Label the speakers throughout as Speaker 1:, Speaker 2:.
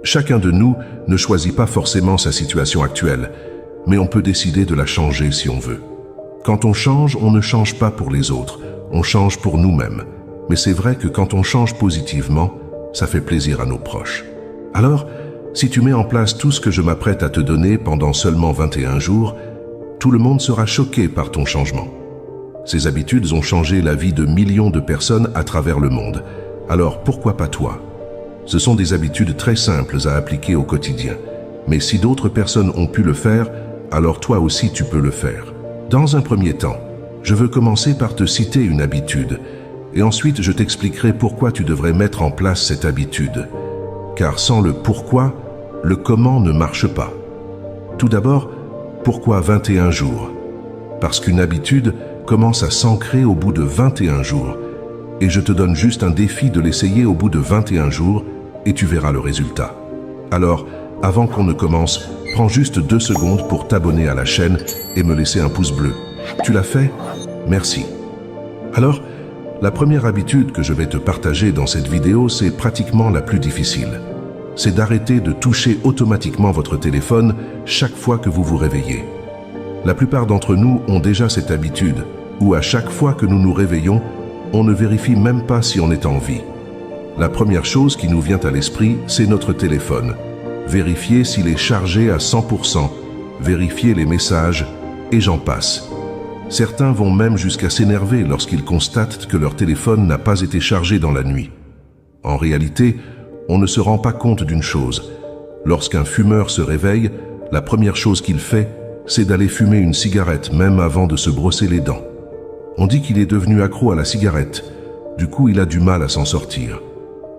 Speaker 1: Chacun de nous ne choisit pas forcément sa situation actuelle, mais on peut décider de la changer si on veut. Quand on ne change pas pour les autres, on change pour nous-mêmes. Mais c'est vrai que quand on change positivement, ça fait plaisir à nos proches. Alors, si tu mets en place tout ce que je m'apprête à te donner pendant seulement 21 jours, tout le monde sera choqué par ton changement. Ces habitudes ont changé la vie de millions de personnes à travers le monde. Alors pourquoi pas toi? Ce sont des habitudes très simples à appliquer au quotidien. Mais si d'autres personnes ont pu le faire, alors toi aussi tu peux le faire. Dans un premier temps, je veux commencer par te citer une habitude. Et ensuite je t'expliquerai pourquoi tu devrais mettre en place cette habitude. Car sans le pourquoi, le comment ne marche pas. Tout d'abord, pourquoi 21 jours? Parce qu'une habitude commence à s'ancrer au bout de 21 jours. Et je te donne juste un défi de l'essayer au bout de 21 jours et tu verras le résultat. Alors, avant qu'on ne commence, prends juste 2 secondes pour t'abonner à la chaîne et me laisser un pouce bleu. Tu l'as fait? Merci. Alors, la première habitude que je vais te partager dans cette vidéo, c'est pratiquement la plus difficile. C'est d'arrêter de toucher automatiquement votre téléphone chaque fois que vous vous réveillez. La plupart d'entre nous ont déjà cette habitude où à chaque fois que nous nous réveillons, on ne vérifie même pas si on est en vie. La première chose qui nous vient à l'esprit, c'est notre téléphone. Vérifier s'il est chargé à 100%, vérifier les messages, et j'en passe. Certains vont même jusqu'à s'énerver lorsqu'ils constatent que leur téléphone n'a pas été chargé dans la nuit. En réalité, on ne se rend pas compte d'une chose. Lorsqu'un fumeur se réveille, la première chose qu'il fait, c'est d'aller fumer une cigarette, même avant de se brosser les dents. On dit qu'il est devenu accro à la cigarette. Du coup, il a du mal à s'en sortir.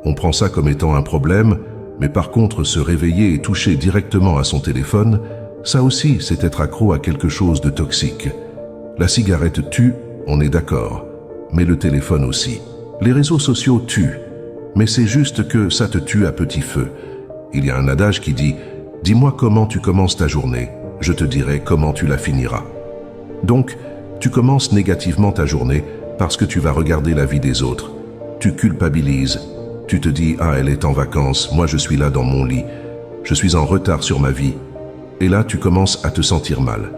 Speaker 1: On prend ça comme étant un problème, mais par contre, se réveiller et toucher directement à son téléphone, ça aussi, c'est être accro à quelque chose de toxique. La cigarette tue, on est d'accord, mais le téléphone aussi. Les réseaux sociaux tuent, mais c'est juste que ça te tue à petit feu. Il y a un adage qui dit « Dis-moi comment tu commences ta journée, je te dirai comment tu la finiras. » Donc, tu commences négativement ta journée parce que tu vas regarder la vie des autres. Tu culpabilises. Tu te dis « Ah, elle est en vacances, moi je suis là dans mon lit. Je suis en retard sur ma vie. » Et là, tu commences à te sentir mal.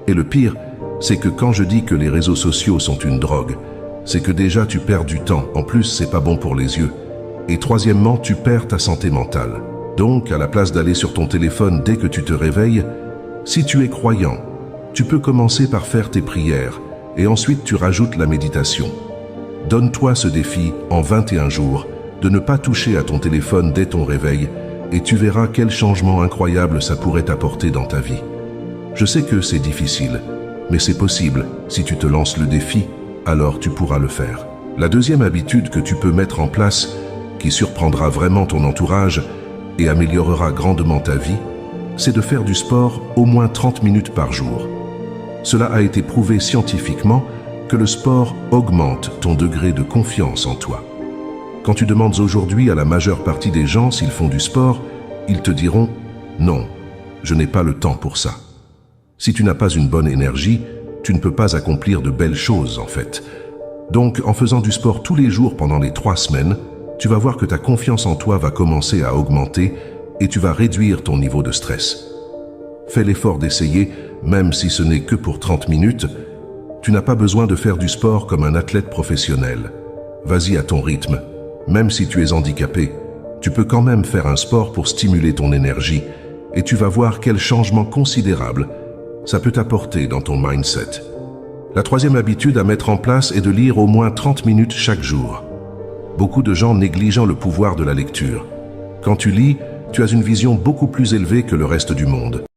Speaker 1: Et le pire, c'est que quand je dis que les réseaux sociaux sont une drogue, c'est que déjà tu perds du temps. En plus, c'est pas bon pour les yeux. Et troisièmement, tu perds ta santé mentale. Donc, à la place d'aller sur ton téléphone dès que tu te réveilles, si tu es croyant, tu peux commencer par faire tes prières et ensuite tu rajoutes la méditation. Donne-toi ce défi en 21 jours de ne pas toucher à ton téléphone dès ton réveil et tu verras quel changement incroyable ça pourrait t'apporter dans ta vie. Je sais que c'est difficile, mais c'est possible. Si tu te lances le défi, alors tu pourras le faire. La deuxième habitude que tu peux mettre en place, qui surprendra vraiment ton entourage et améliorera grandement ta vie, c'est de faire du sport au moins 30 minutes par jour. Cela a été prouvé scientifiquement que le sport augmente ton degré de confiance en toi. Quand tu demandes aujourd'hui à la majeure partie des gens s'ils font du sport, ils te diront « Non, je n'ai pas le temps pour ça ». Si tu n'as pas une bonne énergie, tu ne peux pas accomplir de belles choses en fait. Donc en faisant du sport tous les jours pendant les 3 semaines, tu vas voir que ta confiance en toi va commencer à augmenter et tu vas réduire ton niveau de stress. Fais l'effort d'essayer, même si ce n'est que pour 30 minutes. Tu n'as pas besoin de faire du sport comme un athlète professionnel. Vas-y à ton rythme. Même si tu es handicapé, tu peux quand même faire un sport pour stimuler ton énergie et tu vas voir quel changement considérable ça peut t'apporter dans ton mindset. La troisième habitude à mettre en place est de lire au moins 30 minutes chaque jour. Beaucoup de gens négligent le pouvoir de la lecture. Quand tu lis, tu as une vision beaucoup plus élevée que le reste du monde.